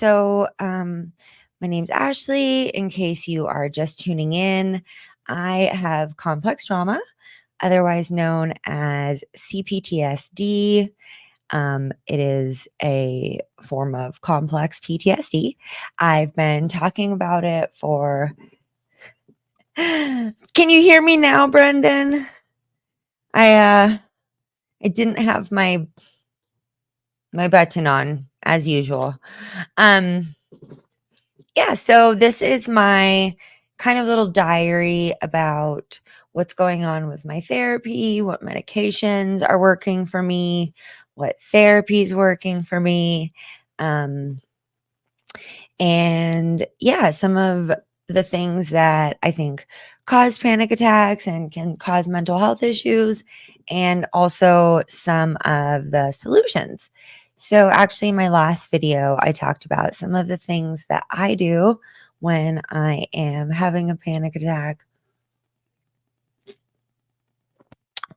My name's Ashley. In case you are just tuning in, I have complex trauma, otherwise known as cPTSD. It is a form of complex PTSD. I've been talking about it for. Can you hear me now, Brendan? I didn't have my button on as usual. Yeah, so this is my kind of little diary about what's going on with my therapy, what medications are working for me, what therapy is working for me. Um, and yeah, some of the things that I think cause panic attacks and can cause mental health issues, and also some of the solutions. So, actually, in my last video, I talked about some of the things that I do when I am having a panic attack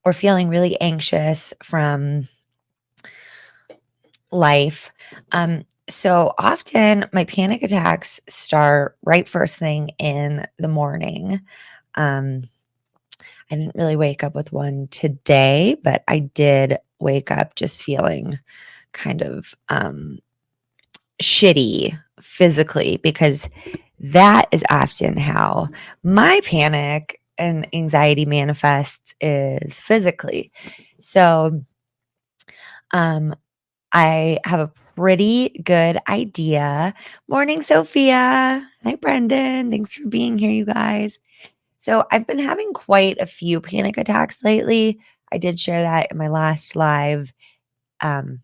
or feeling really anxious from life. So often my panic attacks start right first thing in the morning. Um, I didn't really wake up with one today, but I did wake up just feeling kind of shitty physically, because that is often how my panic and anxiety manifests, is physically. So um I have a pretty good idea. Morning, Sophia. Hi, Brendan. Thanks for being here, you guys. So, I've been having quite a few panic attacks lately. I did share that in my last live, um,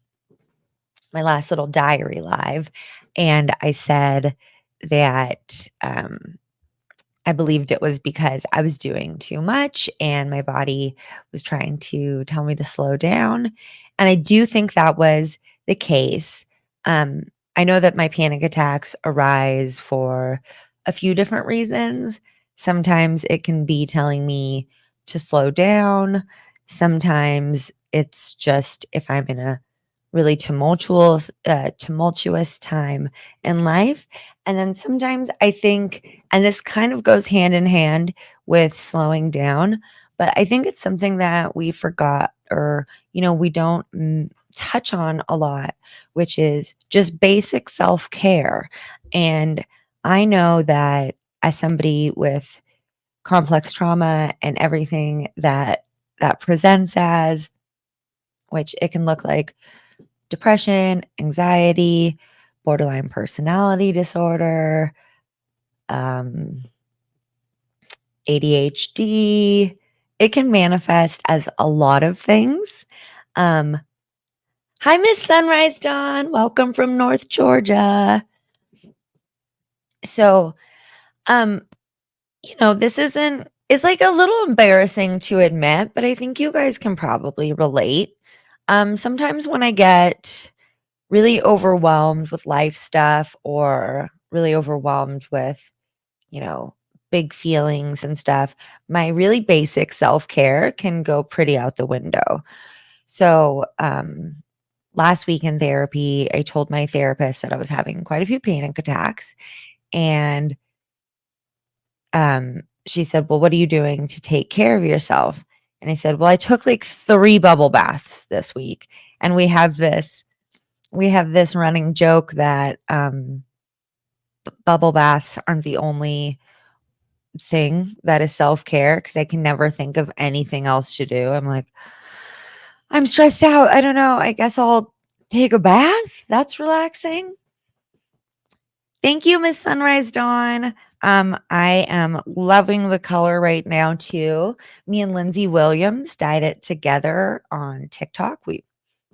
my last little diary live. And I said that I believed it was because I was doing too much and my body was trying to tell me to slow down. And I do think that was the case. Um, I know that my panic attacks arise for a few different reasons. Sometimes it can be telling me to slow down. Sometimes it's just if I'm in a really tumultuous time in life. And then sometimes I think, and this kind of goes hand in hand with slowing down, but I think it's something that we forgot, or, we don't touch on a lot, which is just basic self care. And I know that as somebody with complex trauma and everything that presents as, which it can look like depression, anxiety, borderline personality disorder, um, ADHD. It can manifest as a lot of things. Um, Hi, Miss Sunrise Dawn. Welcome from North Georgia. So, um, this it's like a little embarrassing to admit, but I think you guys can probably relate. Sometimes when I get really overwhelmed with life stuff, or really overwhelmed with, you know, big feelings and stuff, my really basic self-care can go pretty out the window. So, last week in therapy, I told my therapist that I was having quite a few panic attacks, and she said, "Well, what are you doing to take care of yourself?" And I said, "Well, I took like 3 bubble baths this week." And we have this running joke that bubble baths aren't the only thing that is self-care, because I can never think of anything else to do. I'm like, I'm stressed out. I don't know. I guess I'll take a bath. That's relaxing. Thank you, Miss Sunrise Dawn. I am loving the color right now too. Me and Lindsay Williams dyed it together on TikTok. We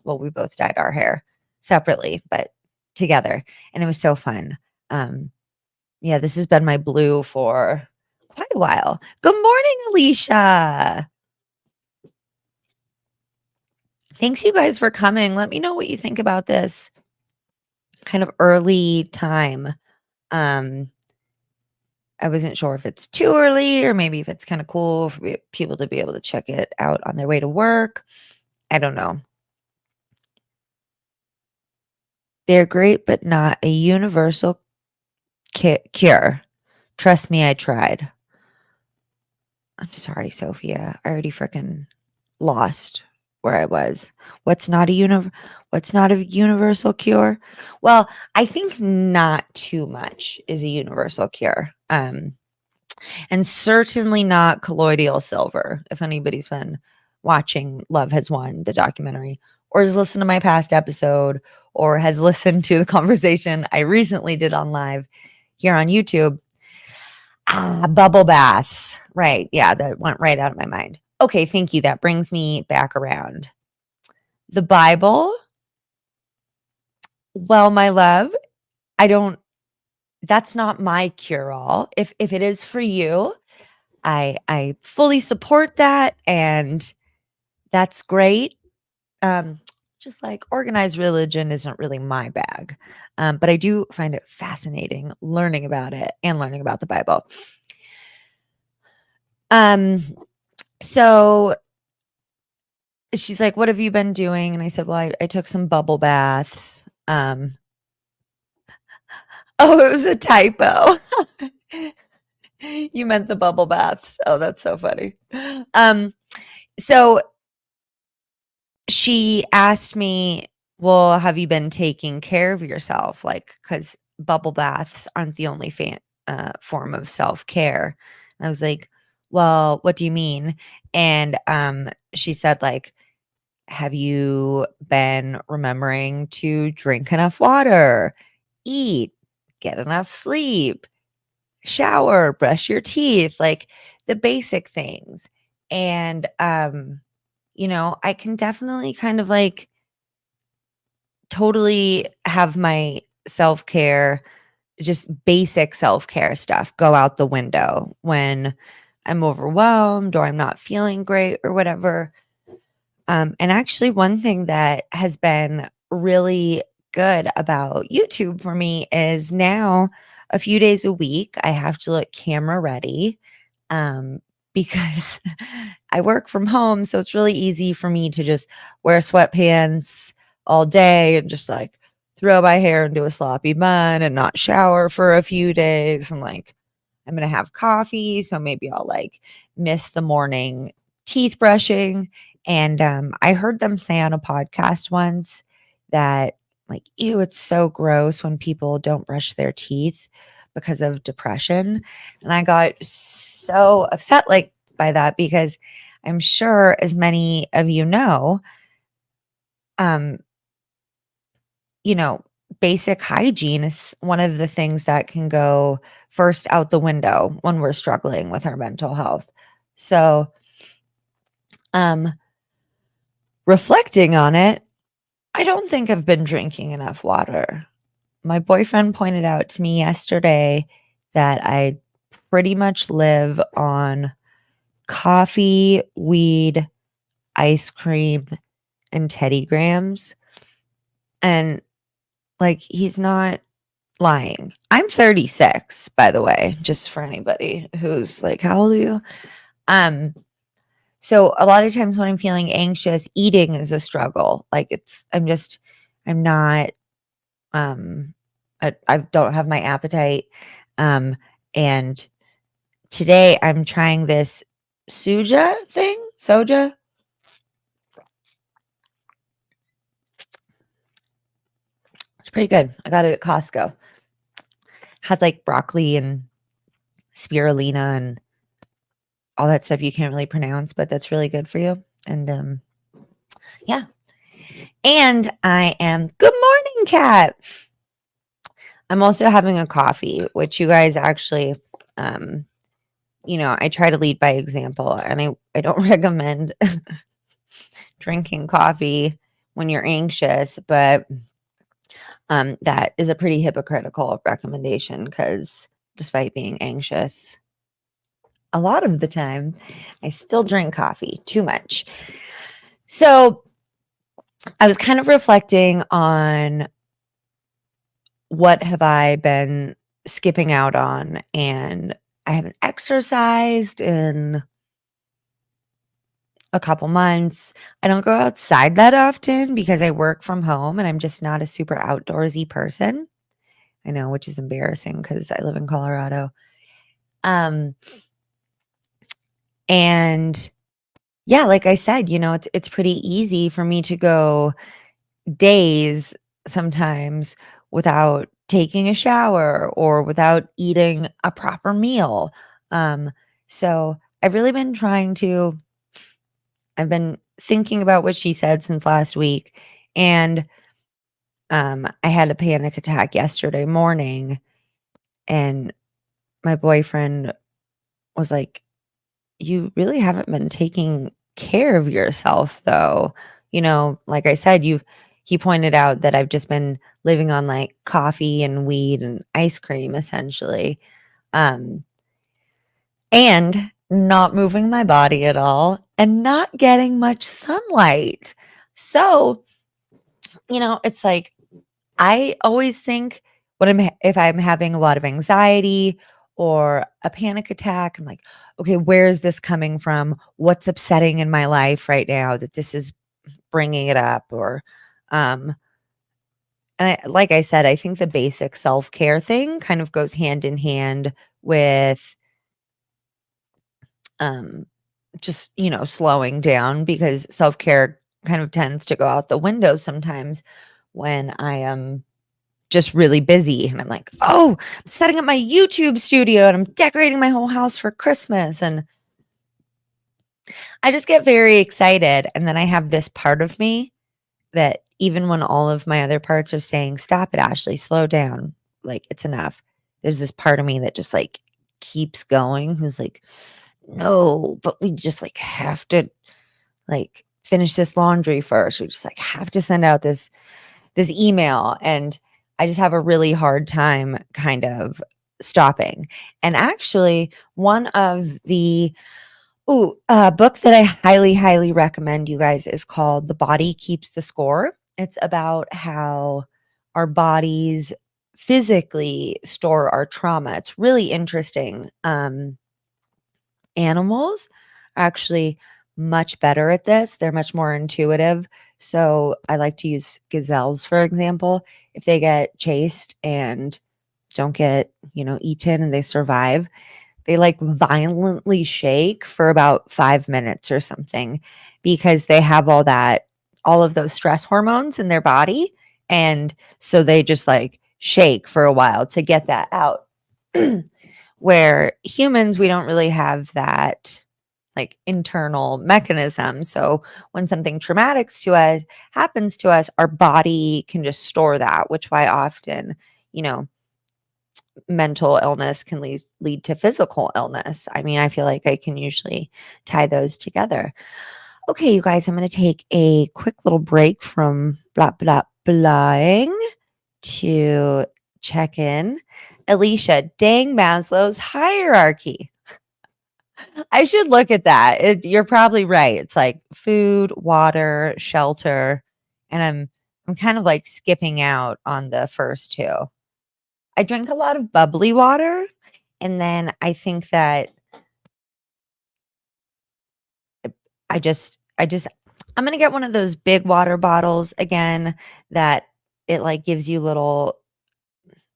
both dyed our hair separately, but together, and it was so fun. Yeah, this has been my blue for quite a while. Good morning, Alicia. Thanks, you guys, for coming. Let me know what you think about this kind of early time. Um, I wasn't sure if it's too early, or maybe if it's kind of cool for people to be able to check it out on their way to work. I don't know. They're great, but not a universal cure. Trust me, I tried. I'm sorry, Sophia. I already freaking lost where I was. What's not a what's not a universal cure? Well, I think not too much is a universal cure. And certainly not colloidal silver. If anybody's been watching Love Has Won, the documentary, or has listened to my past episode, or has listened to the conversation I recently did on live here on YouTube. Bubble baths. Right. Yeah, that went right out of my mind. Okay, thank you. That brings me back around. The Bible. Well, my love, I don't that's not my cure all. If it is for you, I fully support that, and that's great. Um, just like organized religion isn't really my bag. But I do find it fascinating learning about it and learning about the Bible. Um, so she's like, "What have you been doing?" And I said, "Well, I took some bubble baths." Oh, it was a typo. You meant the bubble baths. Oh, that's so funny. Um, so she asked me, "Well, have you been taking care of yourself?" Like, because bubble baths aren't the only form of self-care. And I was like, "Well, what do you mean?" And she said, like, "Have you been remembering to drink enough water, eat, get enough sleep, shower, brush your teeth, like the basic things?" And I can definitely kind of like totally have my self-care, just basic self-care stuff go out the window when I'm overwhelmed or I'm not feeling great or whatever. And actually, one thing that has been really good about YouTube for me is now a few days a week, I have to look camera ready, because I work from home. So it's really easy for me to just wear sweatpants all day and just like throw my hair into a sloppy bun and not shower for a few days. And like, I'm going to have coffee. So maybe I'll like miss the morning teeth brushing. And I heard them say on a podcast once that, like, ew, it's so gross when people don't brush their teeth because of depression. And I got so upset like by that because I'm sure as many of um, you know, basic hygiene is one of the things that can go first out the window when we're struggling with our mental health. So, um, reflecting on it, I don't think I've been drinking enough water. My boyfriend pointed out to me yesterday that I pretty much live on coffee, weed, ice cream, and Teddy Grahams. And like, he's not lying. I'm 36, by the way, just for anybody who's like, how old are you? Um, so a lot of times when I'm feeling anxious, eating is a struggle. Like I'm not, um, I don't have my appetite. Um, and today I'm trying this soja. It's pretty good. I got it at Costco. Has like broccoli and spirulina and all that stuff you can't really pronounce, but that's really good for you. And yeah. And I am good morning, Kat. I'm also having a coffee, which you guys actually I try to lead by example, and I don't recommend drinking coffee when you're anxious, but that is a pretty hypocritical recommendation because despite being anxious, a lot of the time, I still drink coffee too much. So I was kind of reflecting on what have I been skipping out on, and I haven't exercised in a couple months. I don't go outside that often because I work from home and I'm just not a super outdoorsy person. I know, which is embarrassing because I live in Colorado. Um, and yeah, like I said, it's pretty easy for me to go days sometimes without taking a shower or without eating a proper meal. Um, so I've been thinking about what she said since last week, and I had a panic attack yesterday morning, and my boyfriend was like, "You really haven't been taking care of yourself, though." Like I said, he pointed out that I've just been living on like coffee and weed and ice cream essentially. Um, and not moving my body at all and not getting much sunlight. So, it's like I always think if I'm having a lot of anxiety or a panic attack, I'm like, okay, where is this coming from? What's upsetting in my life right now that this is bringing it up? Um, like I said, I think the basic self care thing kind of goes hand in hand with um, just, slowing down because self care kind of tends to go out the window sometimes when I am just really busy and I'm like, "Oh, I'm setting up my YouTube studio and I'm decorating my whole house for Christmas." And I just get very excited, and then I have this part of me that even when all of my other parts are saying, "Stop it, Ashley, slow down. Like, it's enough." There's this part of me that just, like, keeps going, who's like, "No, but we just, like, have to, like, finish this laundry first. We just, like, have to send out this email," and I just have a really hard time kind of stopping. And actually, one of the book that I highly, highly recommend you guys is called The Body Keeps the Score. It's about how our bodies physically store our trauma. It's really interesting. Animals are actually much better at this. They're much more intuitive. So I like to use gazelles, for example. If they get chased and don't get, eaten and they survive, they like violently shake for about 5 minutes or something because they have all of those stress hormones in their body. And so they just like shake for a while to get that out. Where humans, we don't really have that like internal mechanism. So when something traumatic to us happens to us, our body can just store that, which why often, you know, mental illness can lead to physical illness. I mean, I feel like I can usually tie those together. Okay, you guys, I'm going to take a quick little break from blah, blah, blahing to check in. Alicia, dang Maslow's hierarchy. I should look at that. You're probably right. It's like food, water, shelter, and I'm kind of like skipping out on the first two. I drink a lot of bubbly water, and then I think that I just I'm gonna get one of those big water bottles again that it like gives you little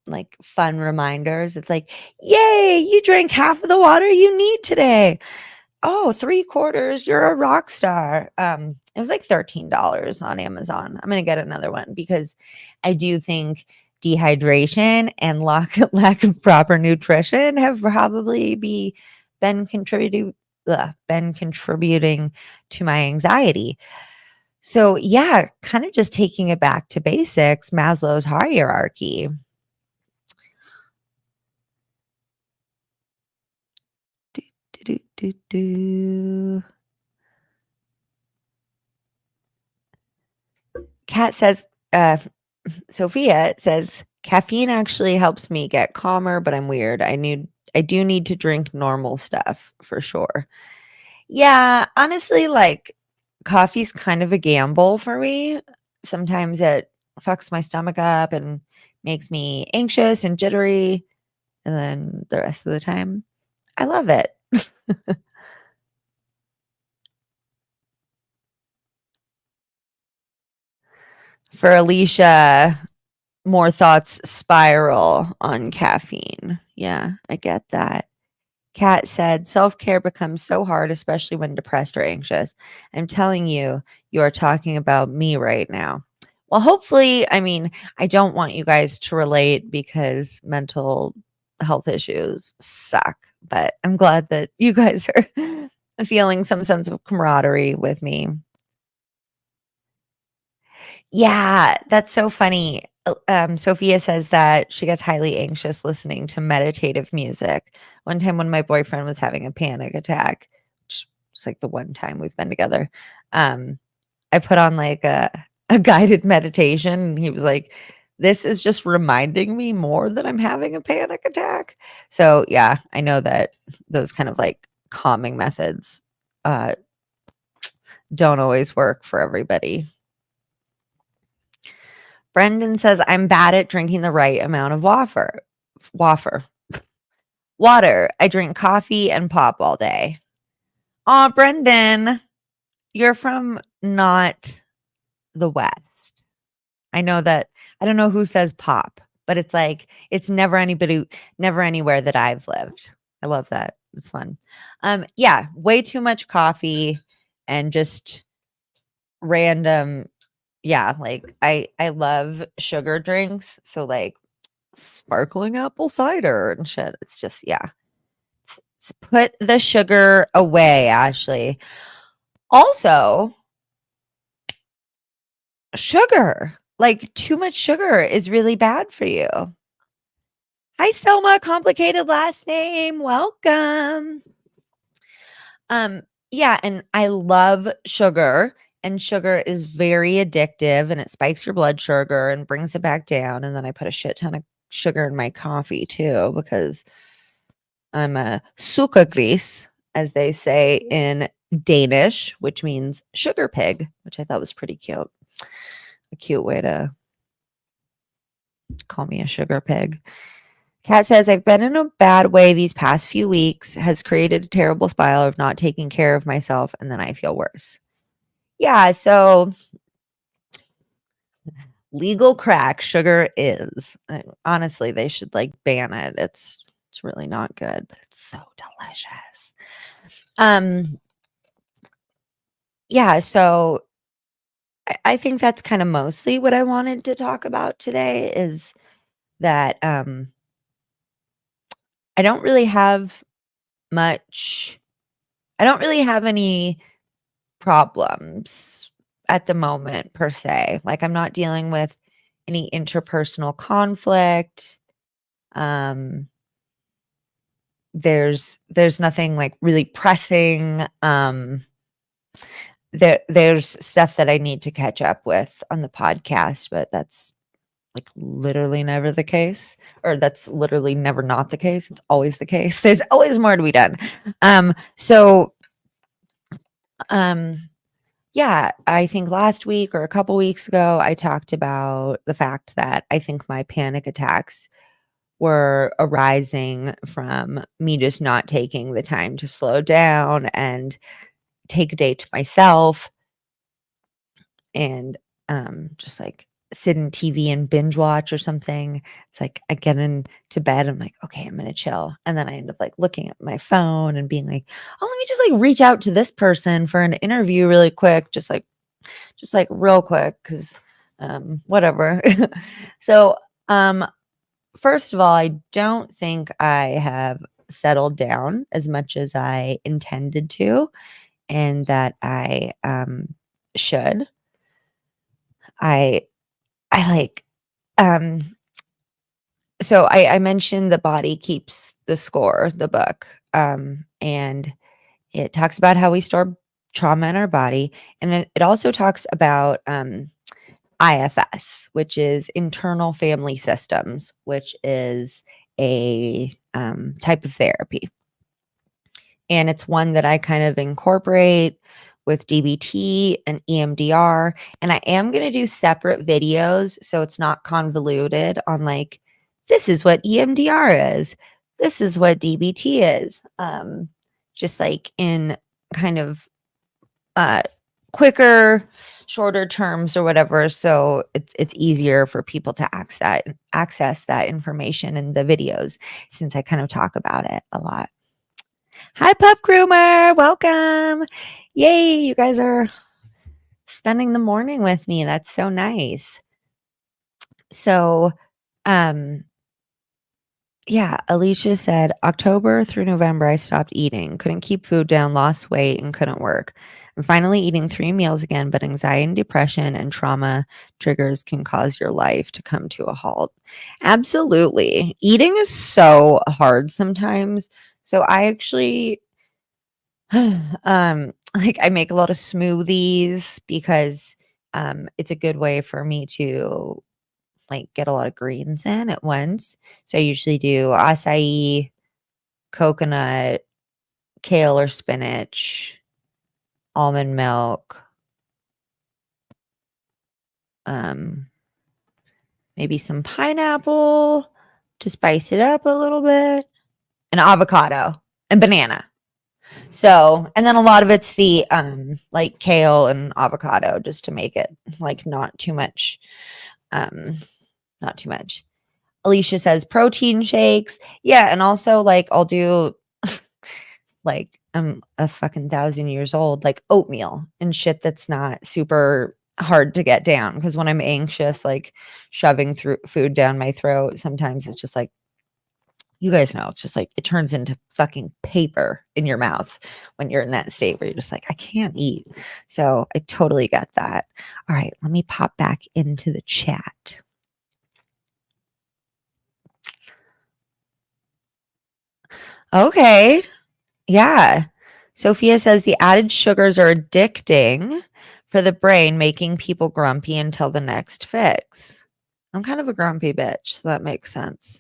like fun reminders. It's like, yay, you drank half of the water you need today. Oh, 3/4, you're a rock star. It was like $13 on Amazon. I'm gonna get another one because I do think dehydration and lack of proper nutrition have probably been contributing to my anxiety. So yeah, kind of just taking it back to basics, Maslow's hierarchy. Do, do, do, do. Kat says, Sophia says, caffeine actually helps me get calmer, but I'm weird. I do need to drink normal stuff for sure. Yeah, honestly, like coffee's kind of a gamble for me. Sometimes it fucks my stomach up and makes me anxious and jittery. And then the rest of the time, I love it. For Alicia, more thoughts spiral on caffeine. Yeah, I get that. Kat said, self care becomes so hard, especially when depressed or anxious. I'm telling you, you are talking about me right now. Well, hopefully, I mean, I don't want you guys to relate because mental health issues suck, but I'm glad that you guys are feeling some sense of camaraderie with me. Yeah, that's so funny. Sophia says that she gets highly anxious listening to meditative music. One time when my boyfriend was having a panic attack, which was like the one time we've been together, I put on like a guided meditation and he was like, this is just reminding me more that I'm having a panic attack. So yeah, I know that those kind of like calming methods uh don't always work for everybody. Brendan says, I'm bad at drinking the right amount of wafer, water. I drink coffee and pop all day. Aw, Brendan, you're from not the West. I know that I don't know who says pop, but it's like it's never anywhere that I've lived. I love that. It's fun. Yeah, way too much coffee and just random yeah, like I love sugar drinks, so like sparkling apple cider and shit. It's just yeah. Put the sugar away, Ashley. Also, sugar. Like too much sugar is really bad for you. Hi, Selma. Complicated last name. Welcome. Um, yeah, and I love sugar, and sugar is very addictive, and it spikes your blood sugar and brings it back down. And then I put a shit ton of sugar in my coffee too because I'm a sukkergris, as they say in Danish, which means sugar pig, which I thought was pretty cute. A cute way to call me a sugar pig. Kat says, I've been in a bad way these past few weeks, has created a terrible spiral of not taking care of myself, and then I feel worse. Yeah, so legal crack sugar is. Honestly, they should like ban it. It's really not good, but it's so delicious. Yeah, so I think that's kind of mostly what I wanted to talk about today is that I don't really have much I don't really have any problems at the moment per se. Like I'm not dealing with any interpersonal conflict. Um there's nothing like really pressing. There's stuff that I need to catch up with on the podcast, but that's like literally never the case, or that's literally never not the case. It's always the case. There's always more to be done. So um yeah, I think last week or a couple weeks ago I talked about the fact that I think my panic attacks were arising from me just not taking the time to slow down and take a day to myself and just like sit in TV and binge watch or something. It's like I get into bed, I'm like, okay, I'm gonna chill. And then I end up like looking at my phone and being like, oh, let me just like reach out to this person for an interview really quick, just like real quick, because whatever. So first of all, I don't think I have settled down as much as I intended to, and that I should. I I like, um so I mentioned The Body Keeps the Score, the book, and it talks about how we store trauma in our body, and it also talks about, IFS, which is internal family systems, which is a, type of therapy. And it's one that I kind of incorporate with DBT and EMDR. And I am going to do separate videos so it's not convoluted on like, this is what EMDR is, this is what DBT is. Just like in kind of quicker, shorter terms or whatever, so it's easier for people to access that information in the videos since I kind of talk about it a lot. Hi, Pup Groomer, welcome. Yay, you guys are spending the morning with me. That's so nice. So, um, yeah, Alicia said, October through November, I stopped eating, couldn't keep food down, lost weight, and couldn't work. I'm finally eating 3 meals again, but anxiety and depression and trauma triggers can cause your life to come to a halt. Absolutely. Eating is so hard sometimes. So I actually like I make a lot of smoothies because it's a good way for me to like get a lot of greens in at once. So I usually do acai, coconut, kale or spinach, almond milk, um, maybe some pineapple to spice it up a little bit, and avocado and banana. So, and then a lot of it's the like kale and avocado just to make it like um not too much. Alicia says protein shakes. Yeah, and also like I'll do like I'm a fucking 1,000 years old, like oatmeal and shit that's not super hard to get down because when I'm anxious, like shoving through food down my throat, sometimes it's just like you guys know, it's just like it turns into fucking paper in your mouth when you're in that state where you're just like, I can't eat. So I totally get that. All right, let me pop back into the chat. Okay. Yeah. Sophia says the added sugars are addicting for the brain, making people grumpy until the next fix. I'm kind of a grumpy bitch, so that makes sense.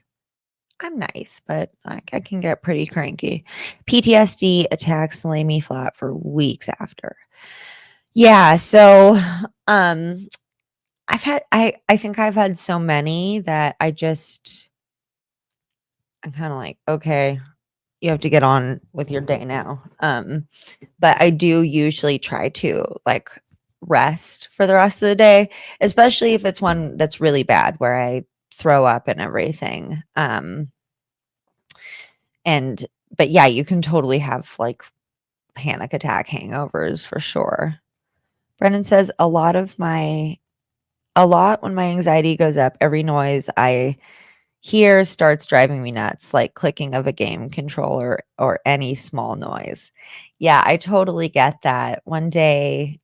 I'm nice, but I can get pretty cranky. PTSD attacks lay me flat for weeks after. Yeah, so um I think I've had so many that I'm kind of like, okay, you have to get on with your day now. But I do usually try to like rest for the rest of the day, especially if it's one that's really bad where I throw up and everything. And but yeah, you can totally have like panic attack hangovers for sure. Brennan says a lot when my anxiety goes up, every noise I hear starts driving me nuts, like clicking of a game controller or any small noise. Yeah, I totally get that. One day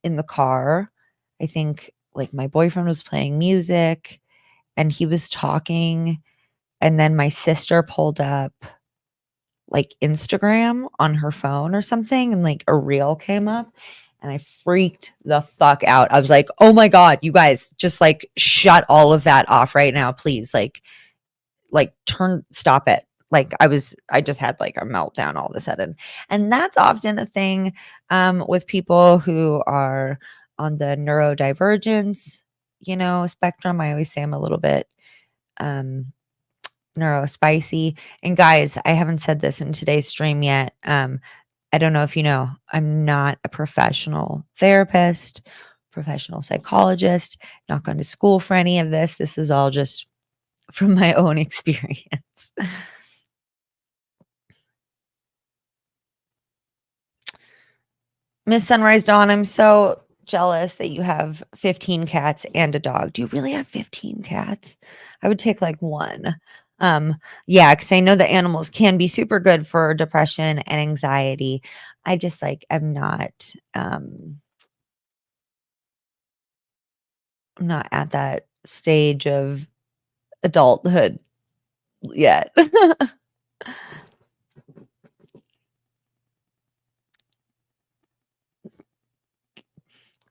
in the car, I think like my boyfriend was playing music and he was talking, and then my sister pulled up like Instagram on her phone or something, and like a reel came up, and I freaked the fuck out. I was like, "Oh my god, you guys just like shut all of that off right now, please." Like stop it. Like I just had like a meltdown all of a sudden. And that's often a thing with people who are on the neurodivergence, spectrum. I always say I'm a little bit um neurospicy. And guys, I haven't said this in today's stream yet. I don't know if you know, I'm not a professional therapist, professional psychologist, not gone to school for any of this. This is all just from my own experience. Miss Sunrise Dawn, I'm so jealous that you have 15 cats and a dog. Do you really have 15 cats? I would take like one. Um, yeah, because I know that animals can be super good for depression and anxiety. I just like I'm not at that stage of adulthood yet.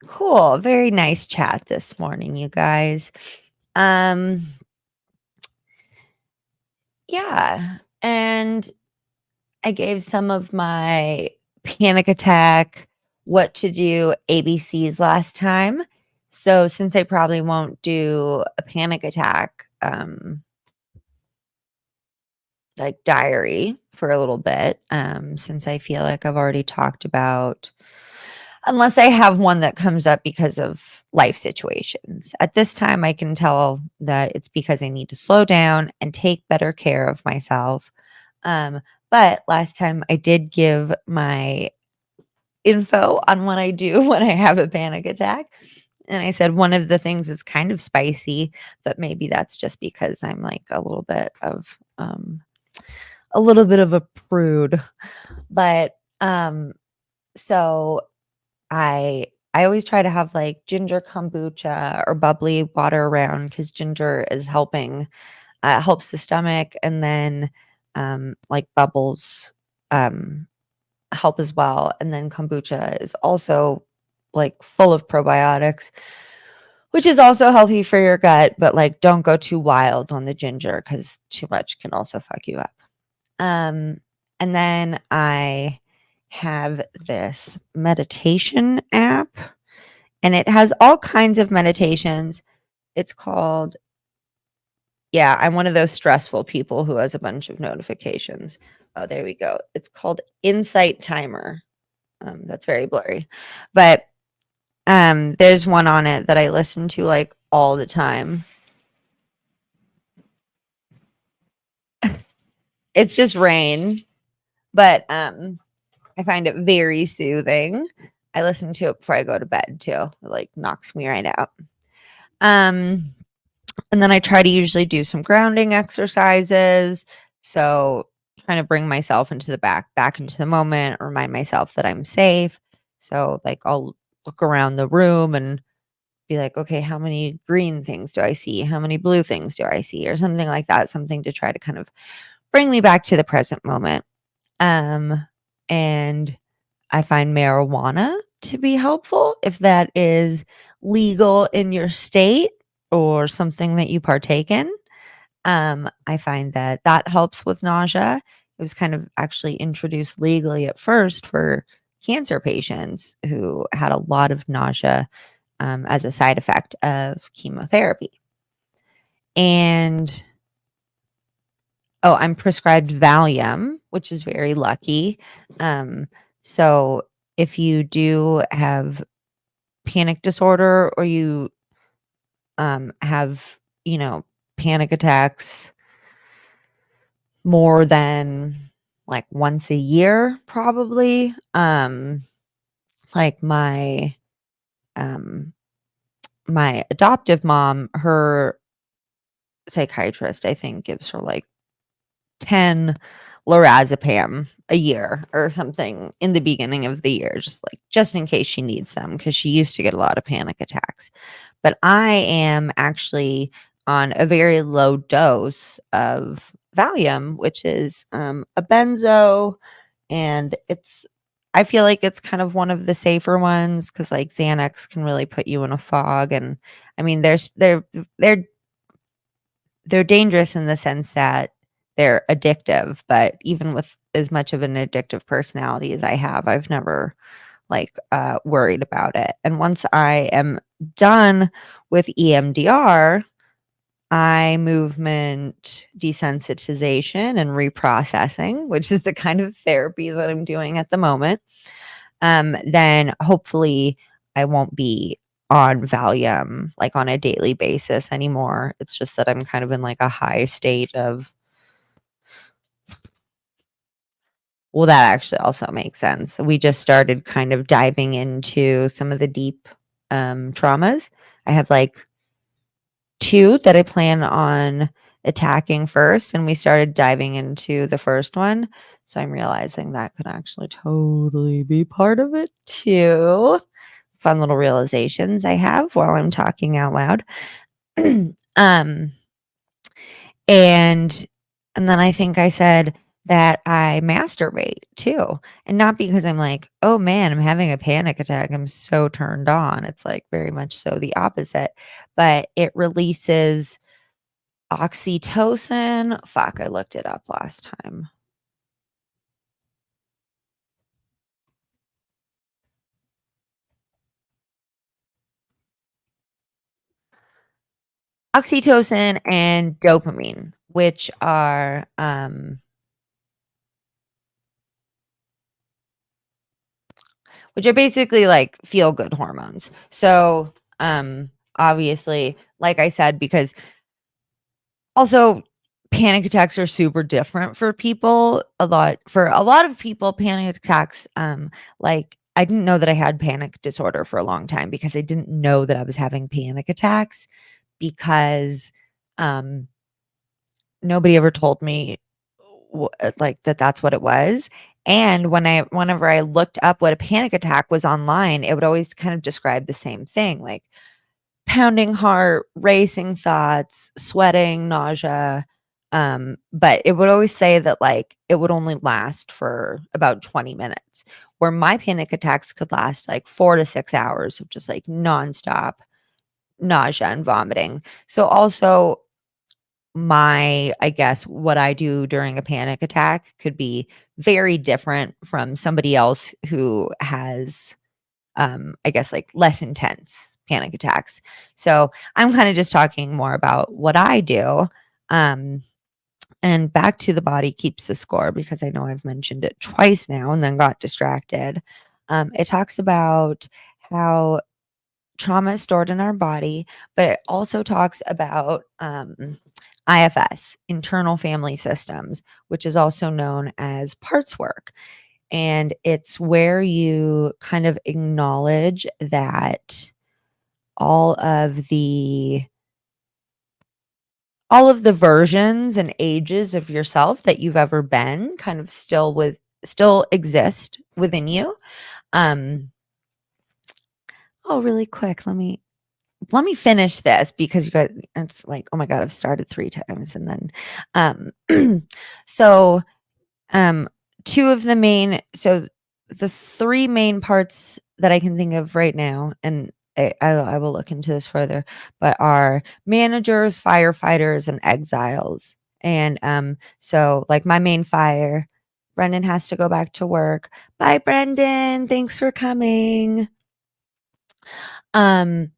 Cool. Very nice chat this morning, you guys. Um, yeah. And I gave some of my panic attack, what to do ABCs last time. So since I probably won't do a panic attack like diary for a little bit, since I feel like I've already talked about unless I have one that comes up because of life situations. At this time, I can tell that it's because I need to slow down and take better care of myself. Um, but last time I did give my info on what I do when I have a panic attack. And I said one of the things is kind of spicy, but maybe that's just because I'm like a little bit of a prude. But so I always try to have like ginger kombucha or bubbly water around because ginger is helps the stomach, and then like bubbles um help as well. And then kombucha is also like full of probiotics, which is also healthy for your gut, but like don't go too wild on the ginger because too much can also fuck you up. Um, and then I have this meditation app, and it has all kinds of meditations. It's called, yeah, I'm one of those stressful people who has a bunch of notifications. Oh, there we go. It's called Insight Timer. That's very blurry. But there's one on it that I listen to like all the time. It's just rain, but I find it very soothing. I listen to it before I go to bed too. It like knocks me right out. Um and then I try to usually do some grounding exercises. So trying to bring myself into the back into the moment, remind myself that I'm safe. So like I'll look around the room and be like, okay, how many green things do I see? How many blue things do I see? Or something like that, something to try to kind of bring me back to the present moment. And I find marijuana to be helpful if that is legal in your state or something that you partake in. I find that that helps with nausea. It was kind of actually introduced legally at first for cancer patients who had a lot of nausea as a side effect of chemotherapy. And I'm prescribed Valium, which is very lucky. Um, so if you do have panic disorder or you have, panic attacks more than like once a year, probably, like um, my adoptive mom, her psychiatrist, I think, gives her like 10 lorazepam a year or something in the beginning of the year, just in case she needs them, because she used to get a lot of panic attacks. But I am actually on a very low dose of Valium, which is a benzo, and I feel like it's kind of one of the safer ones because like Xanax can really put you in a fog. And I mean, they're dangerous in the sense that they're addictive, but even with as much of an addictive personality as I have, I've never worried about it. And once I am done with EMDR, eye movement desensitization and reprocessing, which is the kind of therapy that I'm doing at the moment, then hopefully I won't be on Valium like on a daily basis anymore. It's just that I'm kind of in like a high state of, well, that actually also makes sense. We just started kind of diving into some of the deep traumas. I have like two that I plan on attacking first, and we started diving into the first one. So I'm realizing that could actually totally be part of it too. Fun little realizations I have while I'm talking out loud. um, and and then I think I said that I masturbate too. And not because I'm like, oh man, I'm having a panic attack. I'm so turned on. It's like very much so the opposite. But it releases oxytocin. Fuck, I looked it up last time. Oxytocin and dopamine, which are basically like feel good hormones. So, obviously, like I said, because also panic attacks are super different for people. For a lot of people, panic attacks, like I didn't know that I had panic disorder for a long time because I didn't know that I was having panic attacks because um nobody ever told me like that that's what it was. And whenever I looked up what a panic attack was online, it would always kind of describe the same thing, like pounding heart, racing thoughts, sweating, nausea. But it would always say that like it would only last for about 20 minutes, where my panic attacks could last like 4 to 6 hours of just like nonstop nausea and vomiting. So also I guess what I do during a panic attack could be very different from somebody else who has I guess like less intense panic attacks. So I'm kind of just talking more about what I do. Um, and back to the body keeps the score because I know I've mentioned it twice now and then got distracted. It talks about how trauma is stored in our body, but it also talks about IFS, internal family systems, which is also known as parts work. And it's where you kind of acknowledge that all of the all of the versions and ages of yourself that you've ever been kind of still exist within you. Um, oh, really quick, let me finish this because you guys, it's like, oh my God, I've started 3 times and then, so, um, the 3 main parts that I can think of right now, and I will look into this further, but are managers, firefighters, and exiles. And, so, like, my main fire, Brendan has to go back to work. Bye, Brendan. Thanks for coming. Um,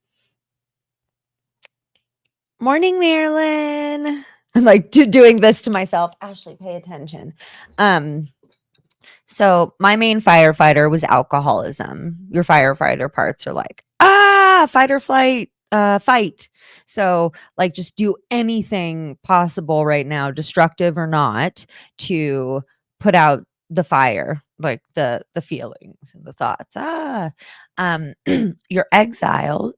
Morning, Marilyn. I'm like doing this to myself. Ashley, pay attention. Um, So my main firefighter was alcoholism. Your firefighter parts are like, fight or flight, fight. So like just do anything possible right now, destructive or not, to put out the fire, like the feelings and the thoughts. Um, your exile,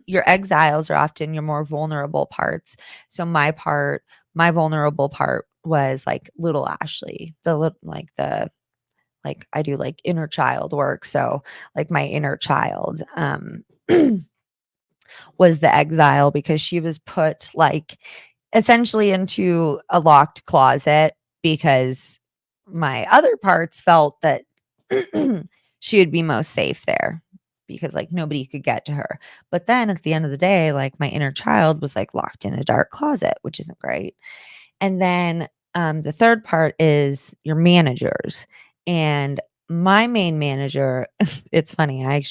your exiles are often your more vulnerable parts. So my vulnerable part was like little Ashley, like I do like inner child work. So like my inner child was the exile because she was put like essentially into a locked closet because my other parts felt that she would be most safe there because like nobody could get to her. But then at the end of the day, like my inner child was like locked in a dark closet, which isn't great. And then the third part is your managers. And my main manager, it's funny, I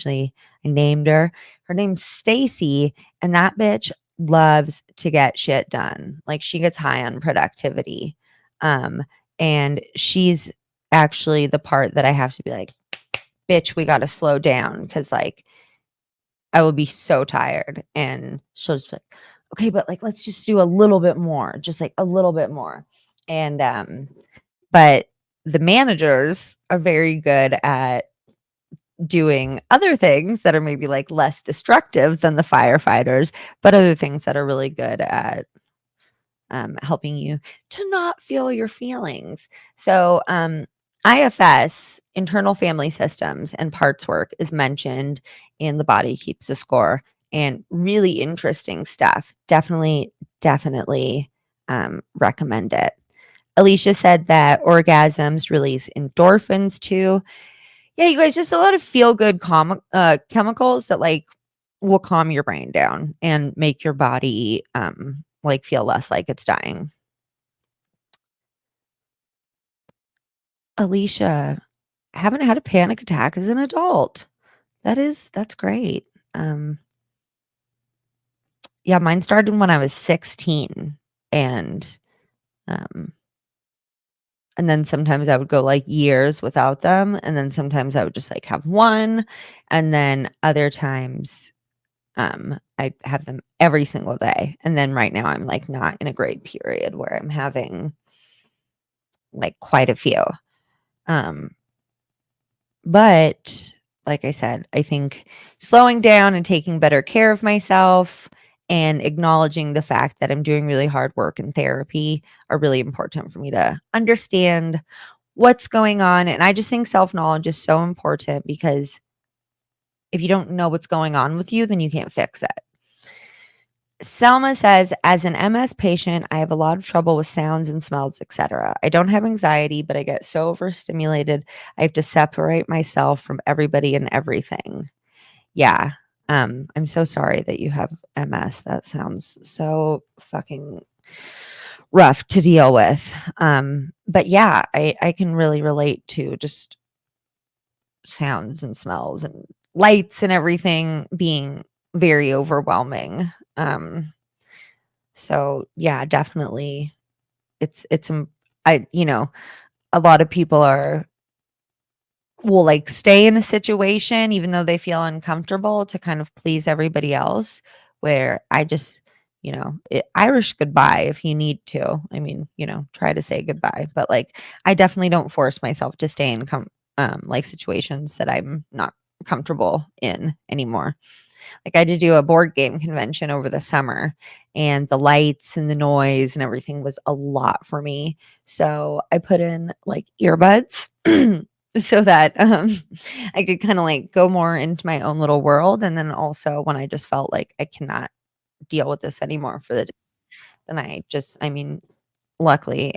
named her. Her name's Stacy, and that bitch loves to get shit done. Like she gets high on productivity. Um, and she's actually the part that I have to be like, bitch, we gotta slow down because like I will be so tired. And she'll just be like, okay, but like let's just do a little bit more, just like a little bit more. And but the managers are very good at doing other things that are maybe like less destructive than the firefighters, but other things that are really good at helping you to not feel your feelings. So, IFS, internal family systems, and parts work is mentioned in The Body Keeps the Score, and really interesting stuff. Definitely recommend it. Alicia said that orgasms release endorphins too. Yeah, you guys, just a lot of feel good chemicals that like will calm your brain down and make your body like feel less like it's dying. Alicia, haven't had a panic attack as an adult. That's great. Um, yeah, mine started when I was 16 and um And then sometimes I would go, like, years without them, and then sometimes I would just, like, have one, and then other times, I have them every single day, and then right now I'm, like, not in a great period where I'm having, like, quite a few. Um, but like I said, I think slowing down and taking better care of myself and acknowledging the fact that I'm doing really hard work in therapy are really important for me to understand what's going on, and I just think self-knowledge is so important because if you don't know what's going on with you, then you can't fix it. Selma says, as an MS patient, I have a lot of trouble with sounds and smells, etc. I don't have anxiety, but I get so overstimulated. I have to separate myself from everybody and everything. Yeah. I'm so sorry that you have MS. That sounds so fucking rough to deal with. But yeah, I can really relate to just sounds and smells and lights and everything being very overwhelming. So yeah, definitely I a lot of people are will like stay in a situation even though they feel uncomfortable to kind of please everybody else, where I just, Irish goodbye if you need to. I mean, try to say goodbye, but like I definitely don't force myself to stay in like situations that I'm not comfortable in anymore. Like, I had to do a board game convention over the summer, and the lights and the noise and everything was a lot for me. So I put in like earbuds so that I could kind of like go more into my own little world. And then also when I just felt like I cannot deal with this anymore for the day, then I mean, luckily,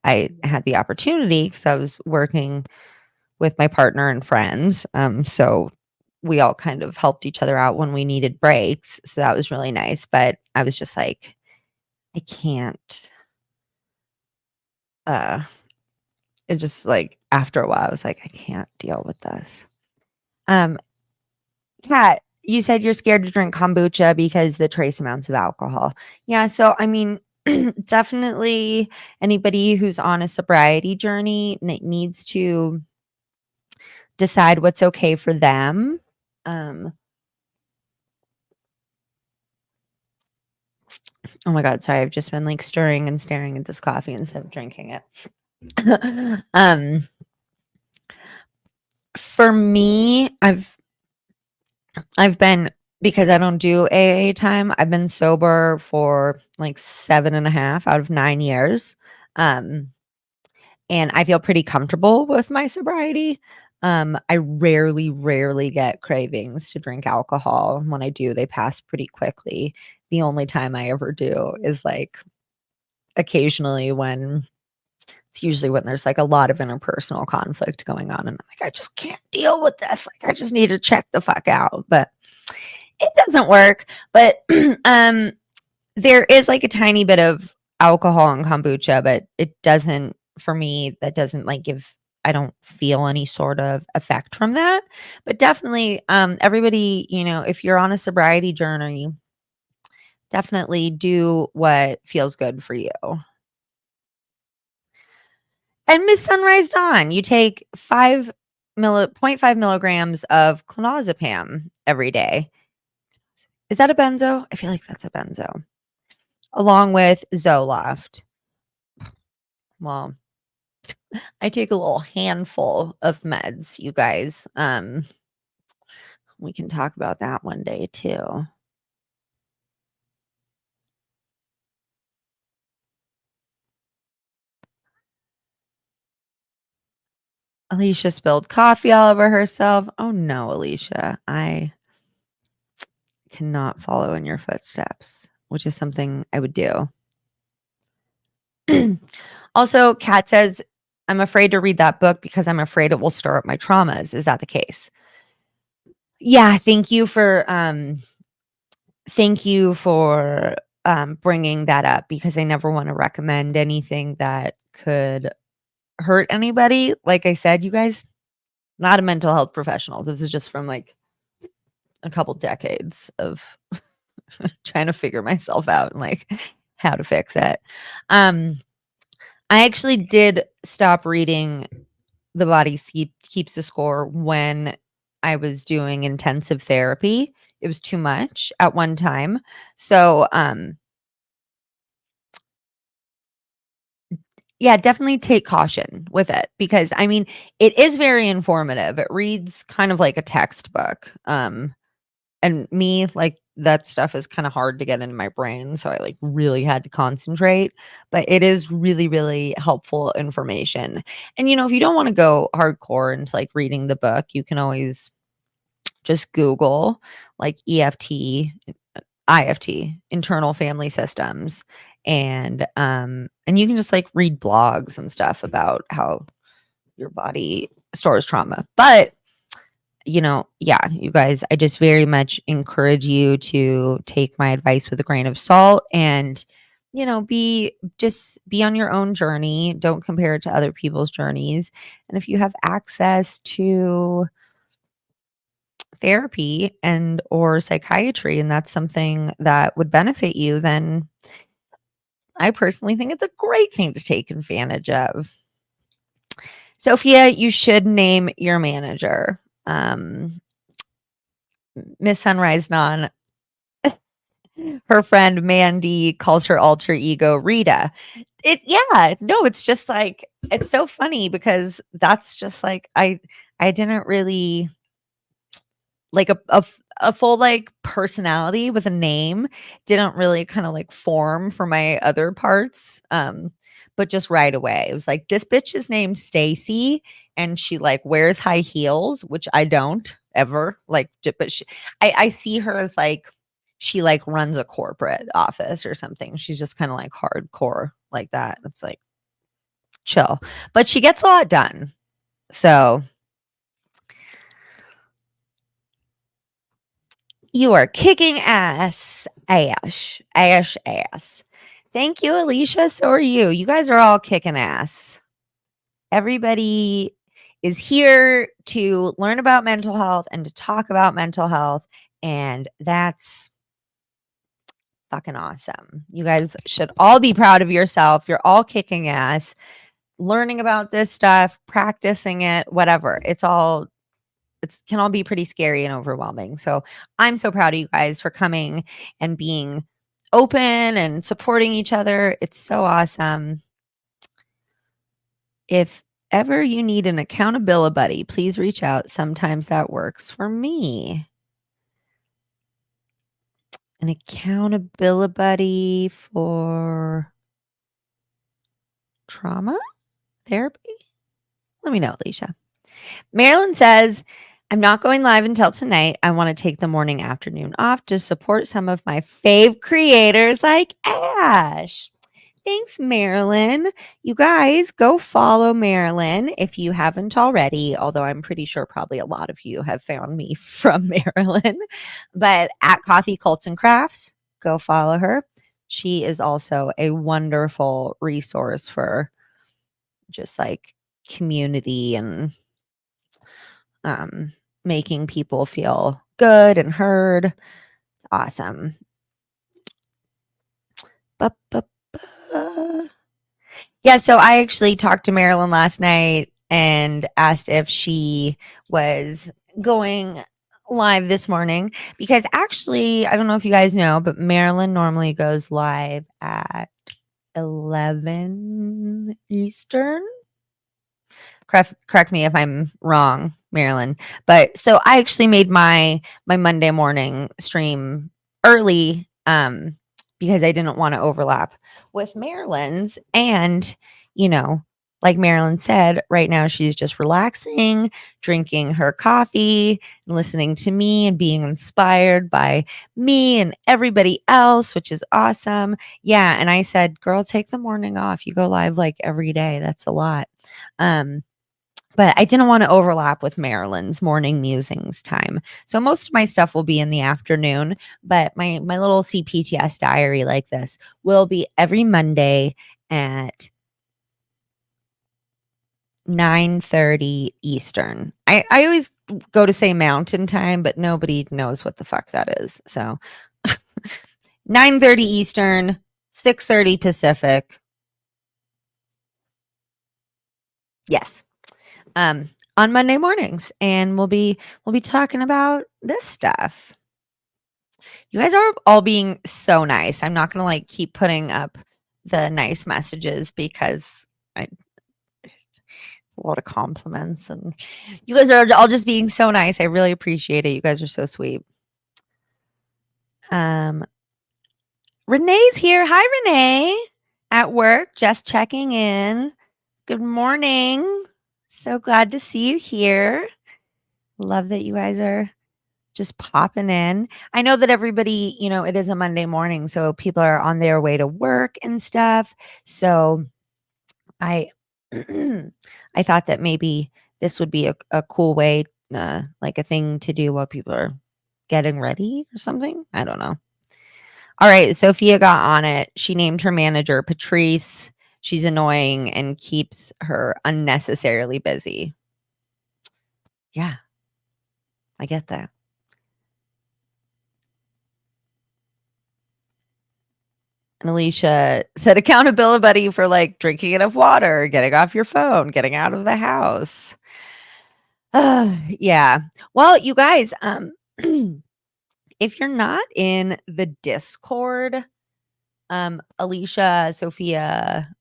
I had the opportunity because I was working with my partner and friends. So we all kind of helped each other out when we needed breaks. So that was really nice. But I was just like, I can't. Uh, it just like after a while, I was like, I can't deal with this. Um, Kat, you said you're scared to drink kombucha because the trace amounts of alcohol. Yeah. So, I mean, definitely anybody who's on a sobriety journey needs to decide what's okay for them. Um, Oh my god, sorry, I've just been, like, stirring and staring at this coffee instead of drinking it. Um, for me, I've been because I don't do AA time, I've been sober for, like, 7.5 out of 9 years, um, and I feel pretty comfortable with my sobriety. I rarely get cravings to drink alcohol. When I do, they pass pretty quickly. The only time I ever do is, like, occasionally when it's usually when there's, like, a lot of interpersonal conflict going on, and I'm like, "I just can't deal with this, like, I just need to check the fuck out," but it doesn't work, but, um, there is, like, a tiny bit of alcohol in kombucha, but it doesn't for me, that doesn't, like, give I don't feel any sort of effect from that, but definitely, everybody, if you're on a sobriety journey, definitely do what feels good for you. And Miss Sunrise Dawn, you take 0.5 milligrams of clonazepam every day. Is that a benzo? I feel like that's a benzo. Along with Zoloft. Well, I take a little handful of meds, you guys. We can talk about that one day too. Alicia spilled coffee all over herself. Oh no, Alicia. I cannot follow in your footsteps, which is something I would do. Also, Kat says, I'm afraid to read that book because I'm afraid it will stir up my traumas. Is that the case? Yeah, thank you for bringing that up because I never want to recommend anything that could hurt anybody. Like I said, you guys, not a mental health professional. This is just from like a couple decades of trying to figure myself out and like how to fix it. Um I actually did stop reading The Body Keeps the Score when I was doing intensive therapy. It was too much at one time. So, yeah, definitely take caution with it because I mean, it is very informative. It reads kind of like a textbook. And me, like that stuff is kind of hard to get into my brain, so I like really had to concentrate, but it is really, really helpful information. And if you don't want to go hardcore into like reading the book, you can always just Google like EFT, IFT, internal family systems, and you can just like read blogs and stuff about how your body stores trauma. But yeah, you guys, I just very much encourage you to take my advice with a grain of salt and, be on your own journey. Don't compare it to other people's journeys. And if you have access to therapy and or psychiatry and that's something that would benefit you, then I personally think it's a great thing to take advantage of. Sophia, you should name your manager. Miss Sunrise Non, her friend Mandy calls her alter ego Rita. Yeah, no, it's just like it's so funny because that's just like I didn't really like a full like personality with a name didn't really kind of like form for my other parts. But just right away it was like this bitch is named Stacy and she like wears high heels, which I don't ever like, but I see her as like she like runs a corporate office or something. She's just kind of like hardcore like that. It's like chill, but she gets a lot done. So you are kicking ass, ass. Thank you, Alicia. So are you. You guys are all kicking ass. Everybody is here to learn about mental health and to talk about mental health. And that's fucking awesome. You guys should all be proud of yourself. You're all kicking ass, learning about this stuff, practicing it, whatever. It can all be pretty scary and overwhelming. So I'm so proud of you guys for coming and being open and supporting each other. It's so awesome. If ever you need an accountability buddy, please reach out. Sometimes that works for me. An accountability buddy for trauma therapy? Let me know, Alicia. Marilyn says, I'm not going live until tonight. I want to take the morning afternoon off to support some of my fave creators like Ash. Thanks, Marilyn. You guys go follow Marilyn if you haven't already, although I'm pretty sure probably a lot of you have found me from Marilyn. But at Coffee Cults and Crafts, go follow her. She is also a wonderful resource for just like community and making people feel good and heard. It's awesome. Yeah, so I actually talked to Marilyn last night and asked if she was going live this morning because actually, I don't know if you guys know, but Marilyn normally goes live at 11 Eastern. Correct me if I'm wrong, Marilyn. But so I actually made my Monday morning stream early because I didn't want to overlap with Marilyn's. And, like Marilyn said, right now she's just relaxing, drinking her coffee, and listening to me and being inspired by me and everybody else, which is awesome. Yeah. And I said, girl, take the morning off. You go live like every day. That's a lot. But I didn't want to overlap with Marilyn's morning musings time. So most of my stuff will be in the afternoon, but my little cPTS diary like this will be every Monday at 9:30 Eastern. I always go to say mountain time, but nobody knows what the fuck that is. So 9:30 Eastern, 6:30 Pacific. Yes. On Monday mornings, and we'll be talking about this stuff. You guys are all being so nice. I'm not gonna like keep putting up the nice messages because I a lot of compliments and you guys are all just being so nice. I really appreciate it. You guys are so sweet. Um, Renee's here. Hi, Renee. At work, just checking in. Good morning. So glad to see you here. Love that you guys are just popping in. I know that everybody, it is a Monday morning, so people are on their way to work and stuff. So I I thought that maybe this would be a cool way, like a thing to do while people are getting ready or something. I don't know. All right, Sophia got on it. She named her manager Patrice. She's annoying and keeps her unnecessarily busy. Yeah, I get that. And Alicia said accountability buddy for like drinking enough water, getting off your phone, getting out of the house. Yeah. Well, you guys, if you're not in the Discord, Alicia, Sophia,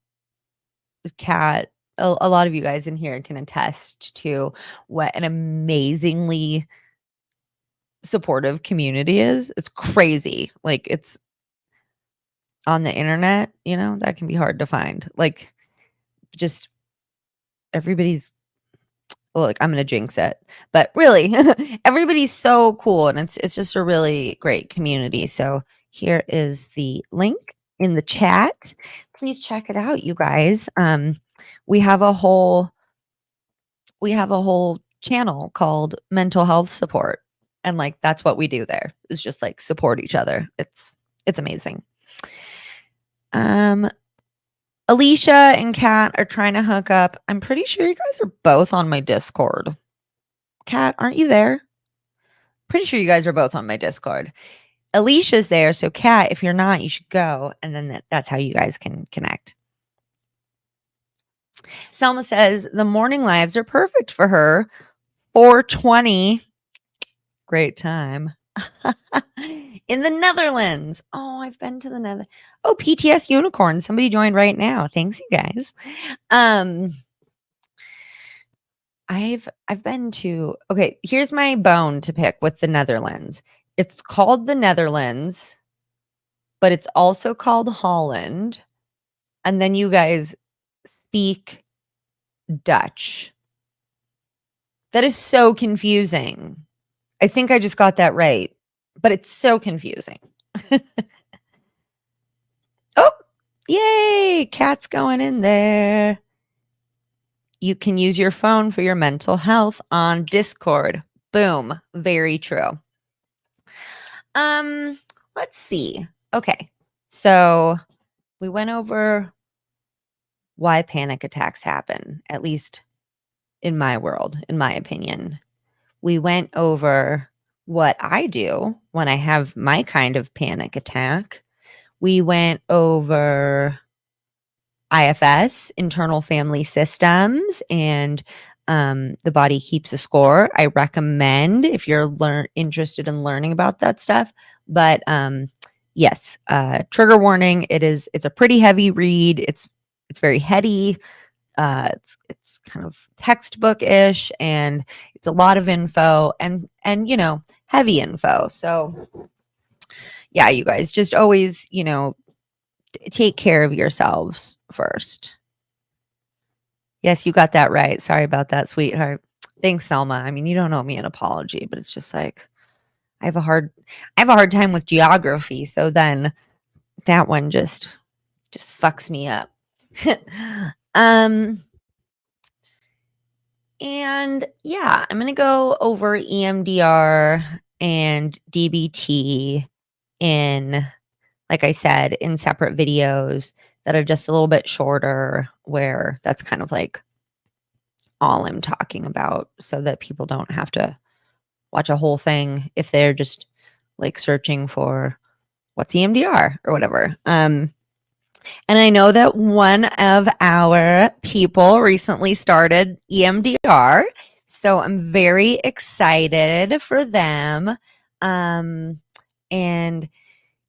Kat, a lot of you guys in here can attest to what an amazingly supportive community is. It's crazy. Like it's on the internet, that can be hard to find. Like just everybody's look, I'm gonna jinx it, but really, everybody's so cool, and it's just a really great community. So here is the link in the chat. Please check it out, you guys. We have a whole channel called Mental Health Support, and like that's what we do there is just like support each other. It's amazing. Alicia and Kat are trying to hook up. I'm pretty sure you guys are both on my Discord. Kat, aren't you there? Pretty sure you guys are both on my Discord. Alicia's there, so Kat, if you're not, you should go, and then that's how you guys can connect. Selma says the morning lives are perfect for her. 4:20, great time. In the Netherlands. Oh, I've been to the Netherlands. Oh, PTS Unicorn. Somebody joined right now. Thanks, you guys. I've been to okay, here's my bone to pick with the Netherlands. It's called the Netherlands, but it's also called Holland. And then you guys speak Dutch. That is so confusing. I think I just got that right, but it's so confusing. Oh, yay! Cat's going in there. You can use your phone for your mental health on Discord. Boom. Very true. Let's see. Okay. So we went over why panic attacks happen, at least in my world, in my opinion. We went over what I do when I have my kind of panic attack. We went over IFS, internal family systems, and the body keeps a score. I recommend if you're interested in learning about that stuff. But yes, trigger warning. It's a pretty heavy read. It's very heady. It's kind of textbook-ish, and it's a lot of info and heavy info. So yeah, you guys just always take care of yourselves first. Yes, you got that right. Sorry about that, sweetheart. Thanks, Selma. I mean, you don't owe me an apology, but it's just like I have a hard time with geography, so then that one just fucks me up. And yeah, I'm going to go over EMDR and DBT in, like I said, in separate videos that are just a little bit shorter, where that's kind of like all I'm talking about, so that people don't have to watch a whole thing if they're just like searching for what's EMDR or whatever. And I know that one of our people recently started EMDR. So I'm very excited for them. And